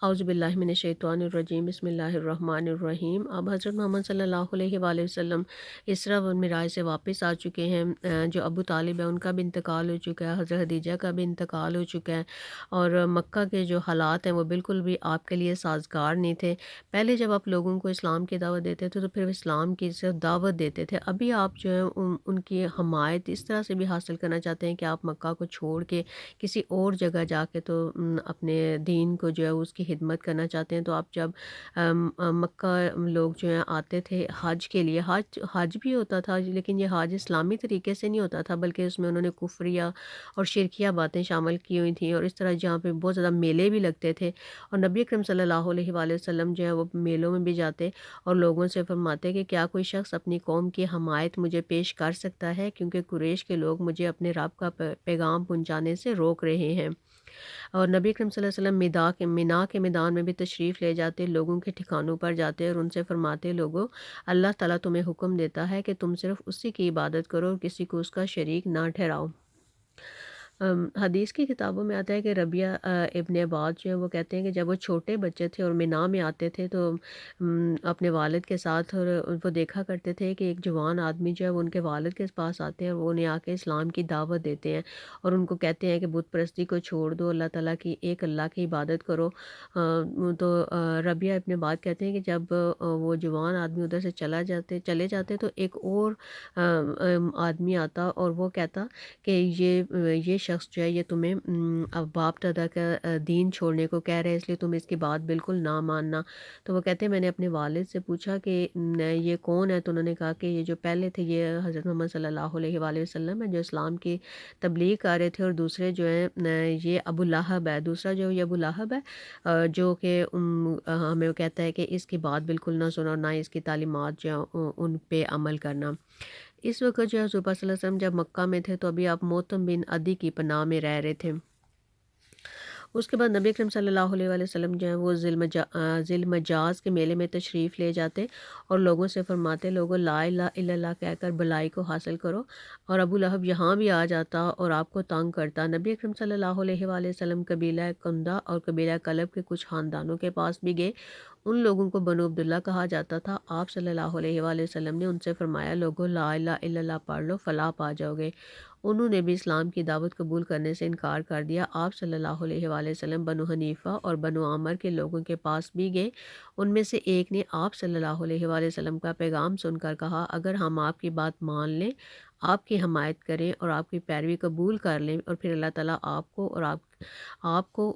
اعوذ باللہ من الشیطان الرجیم، بسم اللہ الرحمن الرحیم۔ اب حضرت محمد صلی اللہ علیہ وآلہ وسلم اسرا و معراج سے واپس آ چکے ہیں۔ جو ابو طالب ہے ان کا بھی انتقال ہو چکا ہے، حضرت خدیجہ کا بھی انتقال ہو چکا ہے، اور مکہ کے جو حالات ہیں وہ بالکل بھی آپ کے لیے سازگار نہیں تھے۔ پہلے جب آپ لوگوں کو اسلام کی دعوت دیتے تھے تو پھر وہ اسلام کی صرف دعوت دیتے تھے، ابھی آپ جو ہے ان کی حمایت اس طرح سے بھی حاصل کرنا چاہتے ہیں کہ آپ مکہ کو چھوڑ کے کسی اور جگہ جا کے تو اپنے دین کو جو ہے اس کی خدمت کرنا چاہتے ہیں۔ تو آپ جب مکہ لوگ جو ہیں آتے تھے حج کے لیے، حج بھی ہوتا تھا لیکن یہ حج اسلامی طریقے سے نہیں ہوتا تھا، بلکہ اس میں انہوں نے کفریہ اور شرکیہ باتیں شامل کی ہوئی تھیں، اور اس طرح جہاں پہ بہت زیادہ میلے بھی لگتے تھے، اور نبی اکرم صلی اللہ علیہ وآلہ وسلم جو ہے وہ میلوں میں بھی جاتے اور لوگوں سے فرماتے کہ کیا کوئی شخص اپنی قوم کی حمایت مجھے پیش کر سکتا ہے، کیونکہ قریش کے لوگ مجھے اپنے رب کا پیغام پہنچانے سے روک رہے ہیں۔ اور نبی کریم صلی اللہ علیہ وسلم مینا کے میدان میں بھی تشریف لے جاتے، لوگوں کے ٹھکانوں پر جاتے اور ان سے فرماتے، لوگوں اللہ تعالیٰ تمہیں حکم دیتا ہے کہ تم صرف اسی کی عبادت کرو اور کسی کو اس کا شریک نہ ٹھہراؤ۔ حدیث کی کتابوں میں آتا ہے کہ ربیہ ابن عباد جو ہے وہ کہتے ہیں کہ جب وہ چھوٹے بچے تھے اور مینا میں آتے تھے تو اپنے والد کے ساتھ، اور وہ دیکھا کرتے تھے کہ ایک جوان آدمی جو ہے وہ ان کے والد کے پاس آتے ہیں اور وہ انہیں آ کے اسلام کی دعوت دیتے ہیں اور ان کو کہتے ہیں کہ بت پرستی کو چھوڑ دو، اللہ تعالیٰ کی ایک اللہ کی عبادت کرو۔ تو ربیہ ابن عباد کہتے ہیں کہ جب وہ جوان آدمی ادھر سے چلے جاتے تو ایک اور آدمی آتا اور وہ کہتا کہ یہ شخص جو ہے یہ تمہیں اب باپ دادا کا دین چھوڑنے کو کہہ رہے ہیں، اس لیے تم اس کی بات بالکل نہ ماننا۔ تو وہ کہتے ہیں میں نے اپنے والد سے پوچھا کہ یہ کون ہے، تو انہوں نے کہا کہ یہ جو پہلے تھے یہ حضرت محمد صلی اللہ علیہ وآلہ وسلم ہے جو اسلام کی تبلیغ کر رہے تھے، اور دوسرے جو ہیں یہ ابو لہب ہے، دوسرا جو یہ ابو لہب ہے جو کہ ہمیں کہتا ہے کہ اس کی بات بالکل نہ سنا اور نہ اس کی تعلیمات جو ہیں ان پہ عمل کرنا۔ اس وقت جو ہے حضور پاک صلی اللہ علیہ وسلم جب مکہ میں تھے تو ابھی آپ موتم بن عدی کی پناہ میں رہ رہے تھے۔ اس کے بعد نبی اکرم صلی اللہ علیہ وآلہ وسلم جو ہیں وہ ذی المجاز کے میلے میں تشریف لے جاتے اور لوگوں سے فرماتے، لوگوں لا الہ الا اللہ کہہ کر بھلائی کو حاصل کرو، اور ابو لہب یہاں بھی آ جاتا اور آپ کو تنگ کرتا۔ نبی اکرم صلی اللہ علیہ وآلہ وسلم قبیلہ کندہ اور قبیلہ کلب کے کچھ خاندانوں کے پاس بھی گئے، ان لوگوں کو بنو عبداللہ کہا جاتا تھا۔ آپ صلی اللہ علیہ وآلہ وسلم نے ان سے فرمایا، لوگوں لا الہ الا اللہ پڑھ لو، فلاح پا جاؤ گے۔ انہوں نے بھی اسلام کی دعوت قبول کرنے سے انکار کر دیا۔ آپ صلی اللہ علیہ وآلہ وسلم بنو حنیفہ اور بنو عامر کے لوگوں کے پاس بھی گئے، ان میں سے ایک نے آپ صلی اللہ علیہ وآلہ وسلم کا پیغام سن کر کہا، اگر ہم آپ کی بات مان لیں، آپ کی حمایت کریں اور آپ کی پیروی قبول کر لیں، اور پھر اللہ تعالیٰ آپ کو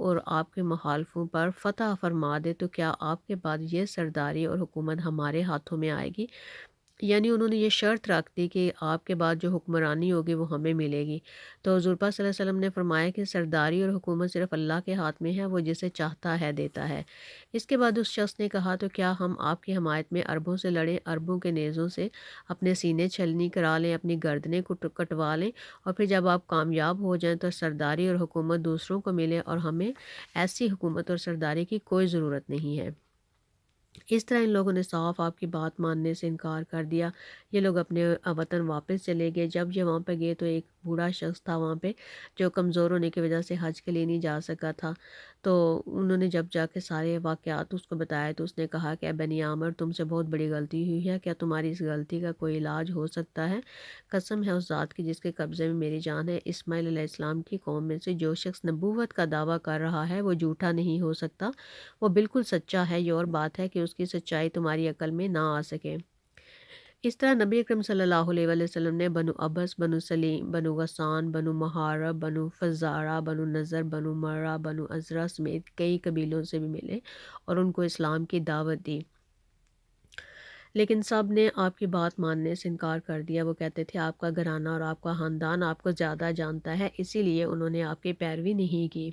اور آپ کے مخالفوں پر فتح فرما دے، تو کیا آپ کے بعد یہ سرداری اور حکومت ہمارے ہاتھوں میں آئے گی؟ یعنی انہوں نے یہ شرط رکھ دی کہ آپ کے بعد جو حکمرانی ہوگی وہ ہمیں ملے گی۔ تو حضور پاک صلی اللہ علیہ وسلم نے فرمایا کہ سرداری اور حکومت صرف اللہ کے ہاتھ میں ہے، وہ جسے چاہتا ہے دیتا ہے۔ اس کے بعد اس شخص نے کہا، تو کیا ہم آپ کی حمایت میں عربوں سے لڑیں، عربوں کے نیزوں سے اپنے سینے چھلنی کرا لیں، اپنی گردنیں کٹوا لیں، اور پھر جب آپ کامیاب ہو جائیں تو سرداری اور حکومت دوسروں کو ملے، اور ہمیں ایسی حکومت اور سرداری کی کوئی ضرورت نہیں ہے؟ اس طرح ان لوگوں نے صاف آپ کی بات ماننے سے انکار کر دیا۔ یہ لوگ اپنے وطن واپس چلے گئے۔ جب یہ وہاں پہ گئے تو ایک بوڑھا شخص تھا وہاں پہ جو کمزور ہونے کی وجہ سے حج کے لیے نہیں جا سکا تھا۔ تو انہوں نے جب جا کے سارے واقعات اس کو بتایا تو اس نے کہا کہ اے بنی عامر، تم سے بہت بڑی غلطی ہوئی ہے، کیا تمہاری اس غلطی کا کوئی علاج ہو سکتا ہے؟ قسم ہے اس ذات کی جس کے قبضے میں میری جان ہے، اسماعیل علیہ السلام کی قوم میں سے جو شخص نبوت کا دعویٰ کر رہا ہے وہ جھوٹا نہیں ہو سکتا، وہ بالکل سچا ہے۔ یہ اور بات ہے کہ اس کی سچائی تمہاری عقل میں نہ آ سکے۔ اس طرح نبی اکرم صلی اللہ علیہ وآلہ وسلم نے بنو عبس، بنو سلیم، بنو غسان، بنو محارب، بنو فزارہ، بنو نذر، بنو مرہ، بنو ازرہ سمیت کئی قبیلوں سے بھی ملے اور ان کو اسلام کی دعوت دی، لیکن سب نے آپ کی بات ماننے سے انکار کر دیا۔ وہ کہتے تھے آپ کا گھرانہ اور آپ کا خاندان آپ کو زیادہ جانتا ہے، اسی لیے انہوں نے آپ کی پیروی نہیں کی۔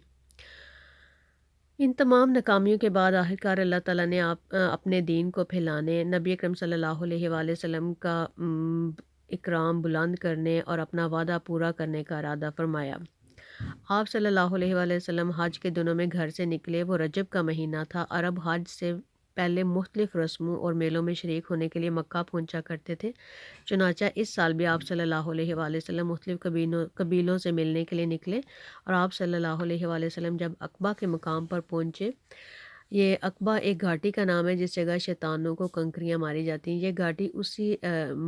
ان تمام ناکامیوں کے بعد آخرکار اللہ تعالیٰ نے اپنے دین کو پھیلانے، نبی اکرم صلی اللہ علیہ وآلہ وسلم کا اکرام بلند کرنے اور اپنا وعدہ پورا کرنے کا ارادہ فرمایا۔ آپ صلی اللہ علیہ وآلہ وسلم حج کے دنوں میں گھر سے نکلے۔ وہ رجب کا مہینہ تھا۔ عرب حج سے پہلے مختلف رسموں اور میلوں میں شریک ہونے کے لیے مکہ پہنچا کرتے تھے، چنانچہ اس سال بھی آپ صلی اللہ علیہ وآلہ وسلم مختلف قبیلوں سے ملنے کے لیے نکلے، اور آپ صلی اللہ علیہ وآلہ وسلم جب عقبہ کے مقام پر پہنچے یہ عقبہ ایک گھاٹی کا نام ہے جس جگہ شیطانوں کو کنکریاں ماری جاتی ہیں۔ یہ گھاٹی اسی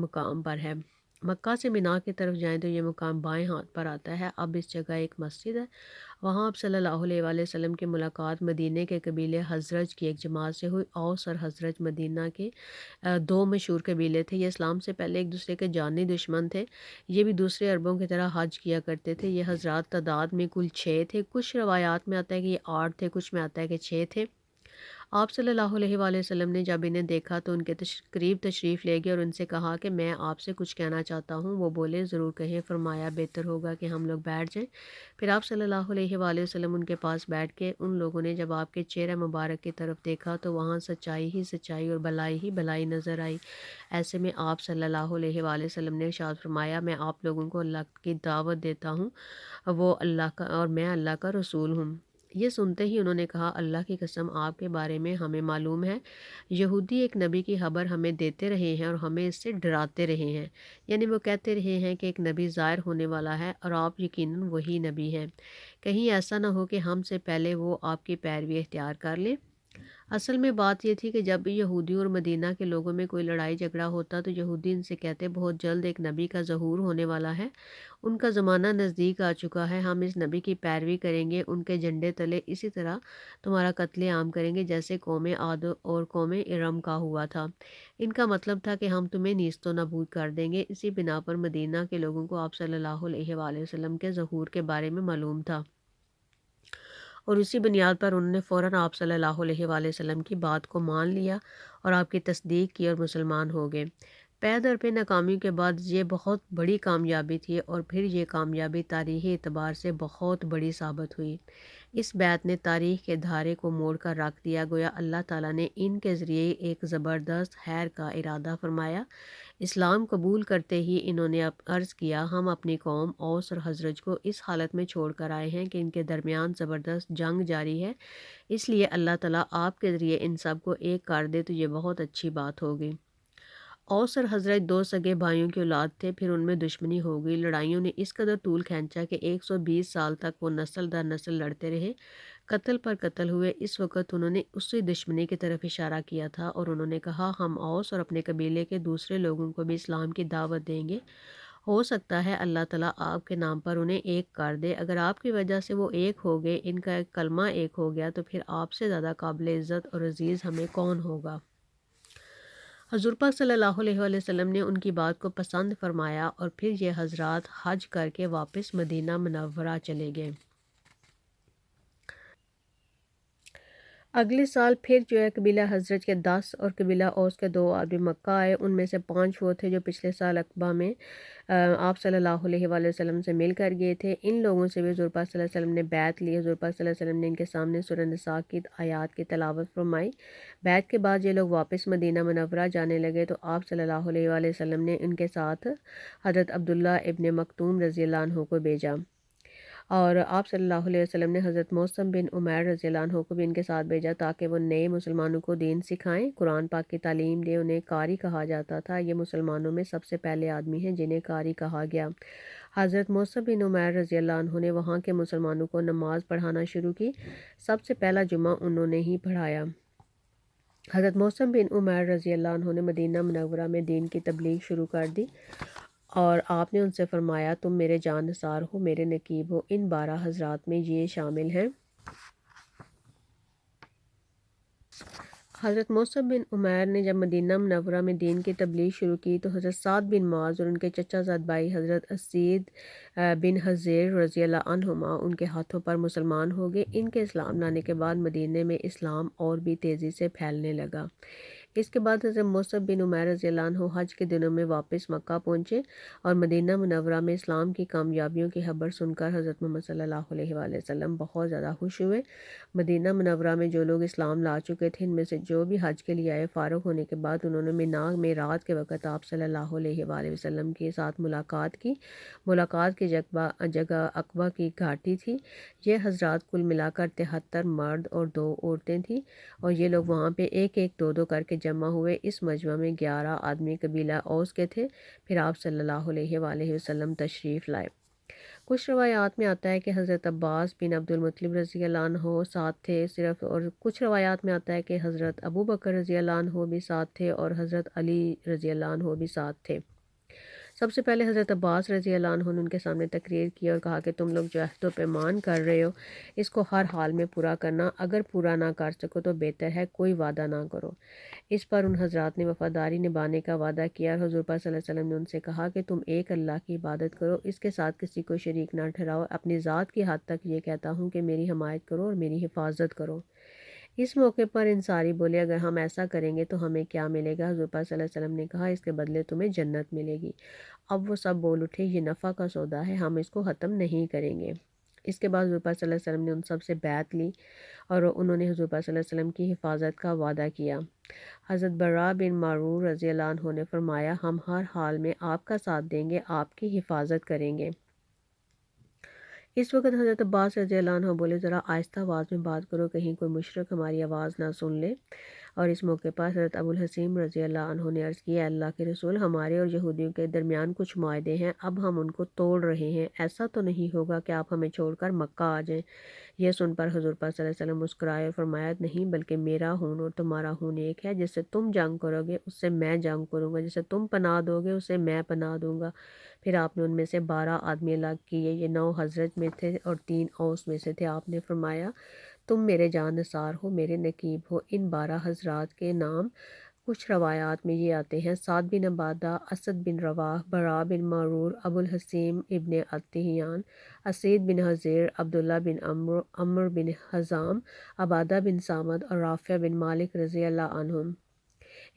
مقام پر ہے۔ مکہ سے مینا کی طرف جائیں تو یہ مقام بائیں ہاتھ پر آتا ہے۔ اب اس جگہ ایک مسجد ہے۔ وہاں آپ صلی اللہ علیہ وآلہ وسلم کی ملاقات مدینہ کے قبیلے حضرج کی ایک جماعت سے ہوئی۔ اوس اور حضرج مدینہ کے دو مشہور قبیلے تھے۔ یہ اسلام سے پہلے ایک دوسرے کے جانی دشمن تھے۔ یہ بھی دوسرے عربوں کی طرح حج کیا کرتے تھے۔ یہ حضرات تعداد میں کل 6 تھے۔ کچھ روایات میں آتا ہے کہ یہ 8 تھے، کچھ میں آتا ہے کہ 6 تھے۔ آپ صلی اللہ علیہ وآلہ وسلم نے جب انہیں دیکھا تو ان کے قریب تشریف لے گئے اور ان سے کہا کہ میں آپ سے کچھ کہنا چاہتا ہوں۔ وہ بولے ضرور کہیں۔ فرمایا بہتر ہوگا کہ ہم لوگ بیٹھ جائیں۔ پھر آپ صلی اللہ علیہ وآلہ وسلم ان کے پاس بیٹھ کے ان لوگوں نے جب آپ کے چہرہ مبارک کی طرف دیکھا تو وہاں سچائی ہی سچائی اور بلائی ہی بلائی نظر آئی۔ ایسے میں آپ صلی اللہ علیہ وآلہ وسلم نے ارشاد فرمایا میں آپ لوگوں کو اللہ کی دعوت دیتا ہوں، وہ اللہ کا اور میں اللہ کا رسول ہوں۔ یہ سنتے ہی انہوں نے کہا اللہ کی قسم آپ کے بارے میں ہمیں معلوم ہے یہودی ایک نبی کی خبر ہمیں دیتے رہے ہیں اور ہمیں اس سے ڈراتے رہے ہیں، یعنی وہ کہتے رہے ہیں کہ ایک نبی ظاہر ہونے والا ہے اور آپ یقیناً وہی نبی ہیں، کہیں ایسا نہ ہو کہ ہم سے پہلے وہ آپ کی پیروی اختیار کر لیں۔ اصل میں بات یہ تھی کہ جب بھی یہودیوں اور مدینہ کے لوگوں میں کوئی لڑائی جھگڑا ہوتا تو یہودی ان سے کہتے بہت جلد ایک نبی کا ظہور ہونے والا ہے، ان کا زمانہ نزدیک آ چکا ہے، ہم اس نبی کی پیروی کریں گے، ان کے جھنڈے تلے اسی طرح تمہارا قتل عام کریں گے جیسے قوم عاد اور قوم ارم کا ہوا تھا۔ ان کا مطلب تھا کہ ہم تمہیں نیست و نابود کر دیں گے۔ اسی بنا پر مدینہ کے لوگوں کو آپ صلی اللہ علیہ وآلہ وسلم کے ظہور کے بارے میں معلوم تھا اور اسی بنیاد پر انہوں نے فوراً آپ صلی اللہ علیہ وآلہ وسلم کی بات کو مان لیا اور آپ کی تصدیق کی اور مسلمان ہو گئے۔ پے در پہ ناکامیوں کے بعد یہ بہت بڑی کامیابی تھی اور پھر یہ کامیابی تاریخی اعتبار سے بہت بڑی ثابت ہوئی۔ اس بیعت نے تاریخ کے دھارے کو موڑ کر رکھ دیا، گویا اللہ تعالیٰ نے ان کے ذریعے ایک زبردست خیر کا ارادہ فرمایا۔ اسلام قبول کرتے ہی انہوں نے عرض کیا ہم اپنی قوم اوس اور حضرج کو اس حالت میں چھوڑ کر آئے ہیں کہ ان کے درمیان زبردست جنگ جاری ہے، اس لیے اللہ تعالیٰ آپ کے ذریعے ان سب کو ایک کر دے تو یہ بہت اچھی بات ہوگی۔ اوس اور حضرت دو سگے بھائیوں کی اولاد تھے، پھر ان میں دشمنی ہو گئی۔ لڑائیوں نے اس قدر طول کھینچا کہ 120 سال تک وہ نسل در نسل لڑتے رہے، قتل پر قتل ہوئے۔ اس وقت انہوں نے اسی دشمنی کی طرف اشارہ کیا تھا اور انہوں نے کہا ہم اوس اور اپنے قبیلے کے دوسرے لوگوں کو بھی اسلام کی دعوت دیں گے، ہو سکتا ہے اللہ تعالیٰ آپ کے نام پر انہیں ایک کر دے۔ اگر آپ کی وجہ سے وہ ایک ہو گئے، ان کا ایک کلمہ ایک ہو گیا تو پھر آپ سے زیادہ قابل عزت اور عزیز ہمیں کون ہوگا۔ حضور پاک صلی اللہ علیہ وآلہ وسلم نے ان کی بات کو پسند فرمایا اور پھر یہ حضرات حج کر کے واپس مدینہ منورہ چلے گئے۔ اگلے سال پھر جو ہے قبیلہ حضرت کے 10 اور قبیلہ اوس کے 2 آدمی مکہ آئے، ان میں سے 5 وہ تھے جو پچھلے سال عقبہ میں آپ صلی اللہ علیہ وآلہ وسلم سے مل کر گئے تھے۔ ان لوگوں سے بھی حضور پاک صلی اللہ علیہ وسلم نے بیعت لی۔ حضور پاک صلی اللہ علیہ وسلم نے ان کے سامنے سورہ نساء کی آیات کی تلاوت فرمائی۔ بیعت کے بعد یہ لوگ واپس مدینہ منورہ جانے لگے تو آپ صلی اللہ علیہ وآلہ وسلم نے ان کے ساتھ حضرت عبداللہ ابن مکتوم رضی اللہ عنہ کو بھیجا اور آپ صلی اللہ علیہ وسلم نے حضرت موسم بن عمیر رضی اللہ عنہ کو بھی ان کے ساتھ بھیجا تاکہ وہ نئے مسلمانوں کو دین سکھائیں، قرآن پاک کی تعلیم دیں۔ انہیں قاری کہا جاتا تھا۔ یہ مسلمانوں میں سب سے پہلے آدمی ہیں جنہیں قاری کہا گیا۔ حضرت موسم بن عمیر رضی اللہ عنہ نے وہاں کے مسلمانوں کو نماز پڑھانا شروع کی۔ سب سے پہلا جمعہ انہوں نے ہی پڑھایا۔ حضرت موسم بن عمیر رضی اللہ عنہ نے مدینہ منورہ میں دین کی تبلیغ شروع کر دی اور آپ نے ان سے فرمایا تم میرے جانثار ہو، میرے نقیب ہو۔ ان 12 حضرات میں یہ شامل ہیں۔ حضرت موسم بن عمیر نے جب مدینہ منورہ میں دین کی تبلیغ شروع کی تو حضرت سعد بن معاذ اور ان کے چچا زاد بھائی حضرت اسید بن حضیر رضی اللہ عنہما ان کے ہاتھوں پر مسلمان ہو گئے۔ ان کے اسلام لانے کے بعد مدینہ میں اسلام اور بھی تیزی سے پھیلنے لگا۔ اس کے بعد حضرت موسم بن عمیر رضی اللہ عنہ حج کے دنوں میں واپس مکہ پہنچے اور مدینہ منورہ میں اسلام کی کامیابیوں کی خبر سن کر حضرت محمد صلی اللہ علیہ وآلہ وسلم بہت زیادہ خوش ہوئے۔ مدینہ منورہ میں جو لوگ اسلام لا چکے تھے ان میں سے جو بھی حج کے لیے آئے، فارغ ہونے کے بعد انہوں نے مینا میں رات کے وقت آپ صلی اللہ علیہ وآلہ وسلم کے ساتھ ملاقات کی۔ ملاقات کی جگہ عقبہ کی گھاٹی تھی۔ یہ حضرات کل ملا کر 73 مرد اور 2 عورتیں تھیں اور یہ لوگ وہاں پہ ایک ایک دو دو کر کے جمع ہوئے۔ اس مجمع میں 11 آدمی قبیلہ اوس کے تھے۔ پھر آپ صلی اللہ علیہ وآلہ وسلم تشریف لائے۔ کچھ روایات میں آتا ہے کہ حضرت عباس بن عبد المطلب رضی اللہ عنہ ساتھ تھے صرف، اور کچھ روایات میں آتا ہے کہ حضرت ابو بکر رضی اللہ عنہ بھی ساتھ تھے اور حضرت علی رضی اللہ عنہ بھی ساتھ تھے۔ سب سے پہلے حضرت عباس رضی اللہ عنہ نے ان کے سامنے تقریر کی اور کہا کہ تم لوگ جو عہد و پیمان کر رہے ہو اس کو ہر حال میں پورا کرنا، اگر پورا نہ کر سکو تو بہتر ہے کوئی وعدہ نہ کرو۔ اس پر ان حضرات نے وفاداری نبھانے کا وعدہ کیا اور حضور پاک صلی اللہ علیہ وسلم نے ان سے کہا کہ تم ایک اللہ کی عبادت کرو، اس کے ساتھ کسی کو شریک نہ ٹھہراؤ، اپنی ذات کی حد تک یہ کہتا ہوں کہ میری حمایت کرو اور میری حفاظت کرو۔ اس موقع پر انصاری بولے اگر ہم ایسا کریں گے تو ہمیں کیا ملے گا؟ حضور پاک صلی اللہ علیہ وسلم نے کہا اس کے بدلے تمہیں جنت ملے گی۔ اب وہ سب بول اٹھے یہ نفع کا سودا ہے، ہم اس کو ختم نہیں کریں گے۔ اس کے بعد حضور پاک صلی اللہ علیہ وسلم نے ان سب سے بیعت لی اور انہوں نے حضور پاک صلی اللہ علیہ وسلم کی حفاظت کا وعدہ کیا۔ حضرت برا بن معرور رضی اللہ عنہ نے فرمایا ہم ہر حال میں آپ کا ساتھ دیں گے، آپ کی حفاظت کریں گے۔ اس وقت حضرت عباس رضی اللہ عنہ بولے ذرا آہستہ آواز میں بات کرو، کہیں کوئی مشرک ہماری آواز نہ سن لے۔ اور اس موقع پر حضرت ابو الحسیم رضی اللہ عنہ نے عرض کیا اللہ کے رسول ہمارے اور یہودیوں کے درمیان کچھ معاہدے ہیں، اب ہم ان کو توڑ رہے ہیں، ایسا تو نہیں ہوگا کہ آپ ہمیں چھوڑ کر مکہ آ جائیں؟ یہ سن پر حضور پاک صلی اللہ علیہ وسلم مسکرائے اور فرمایا نہیں، بلکہ میرا خون اور تمہارا خون ایک ہے، جس سے تم جنگ کرو گے اس سے میں جنگ کروں گا، جس سے تم پناہ دو گے اس سے میں پناہ دوں گا۔ پھر آپ نے ان میں سے 12 آدمی الگ کیے، یہ 9 حضرت میں تھے اور 3 اوس میں سے تھے۔ آپ نے فرمایا تم میرے جان نثار ہو، میرے نقیب ہو۔ ان 12 حضرات کے نام کچھ روایات میں یہ آتے ہیں سعد بن عبادہ، اسد بن رواح، برا بن معرور، ابو الحسیم ابن عطیان، اسید بن حضیر، عبداللہ بن عمر بن حزام، عبادہ بن سامد اور رافع بن مالک رضی اللہ عنہم۔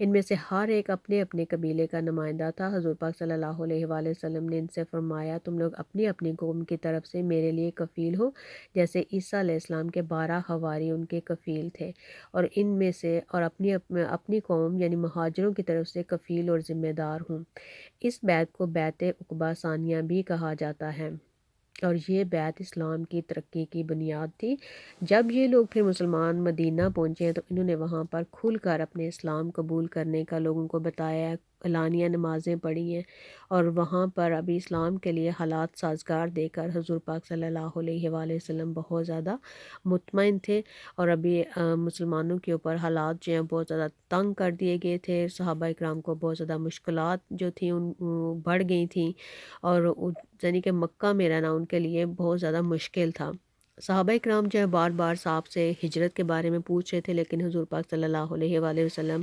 ان میں سے ہر ایک اپنے اپنے قبیلے کا نمائندہ تھا۔ حضور پاک صلی اللہ علیہ وآلہ وسلم نے ان سے فرمایا تم لوگ اپنی اپنی قوم کی طرف سے میرے لیے کفیل ہو، جیسے عیسیٰ علیہ السلام کے 12 حواری ان کے کفیل تھے، اور ان میں سے اور اپنی قوم یعنی مہاجروں کی طرف سے کفیل اور ذمہ دار ہوں۔ اس بیعت کو بیعت عقبہ ثانیہ بھی کہا جاتا ہے اور یہ بیعت اسلام کی ترقی کی بنیاد تھی۔ جب یہ لوگ پھر مسلمان مدینہ پہنچے تو انہوں نے وہاں پر کھل کر اپنے اسلام قبول کرنے کا لوگوں کو بتایا، اعلانیہ نمازیں پڑھی ہیں، اور وہاں پر ابھی اسلام کے لیے حالات سازگار دے کر حضور پاک صلی اللہ علیہ وآلہ وسلم بہت زیادہ مطمئن تھے، اور ابھی مسلمانوں کے اوپر حالات جو ہیں بہت زیادہ تنگ کر دیے گئے تھے، صحابہ اکرام کو بہت زیادہ مشکلات جو تھیں بڑھ گئی تھیں، اور یعنی کہ مکہ میں رہنا ان کے لیے بہت زیادہ مشکل تھا۔ صحابہ اکرام جو ہے بار بار صاحب سے ہجرت کے بارے میں پوچھ رہے تھے، لیکن حضور پاک صلی اللہ علیہ وآلہ وسلم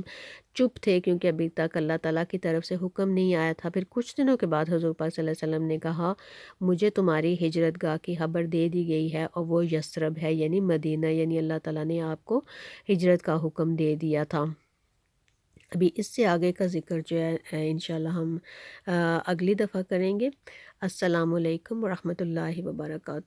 چپ تھے، کیونکہ ابھی تک اللہ تعالیٰ کی طرف سے حکم نہیں آیا تھا۔ پھر کچھ دنوں کے بعد حضور پاک صلی اللہ علیہ وسلم نے کہا مجھے تمہاری ہجرت گاہ کی خبر دے دی گئی ہے اور وہ یثرب ہے یعنی مدینہ، یعنی اللہ تعالیٰ نے آپ کو ہجرت کا حکم دے دیا تھا۔ ابھی اس سے آگے کا ذکر جو ہے انشاءاللہ ہم اگلی دفعہ کریں گے۔ السلام علیکم ورحمۃ اللہ وبرکاتہ۔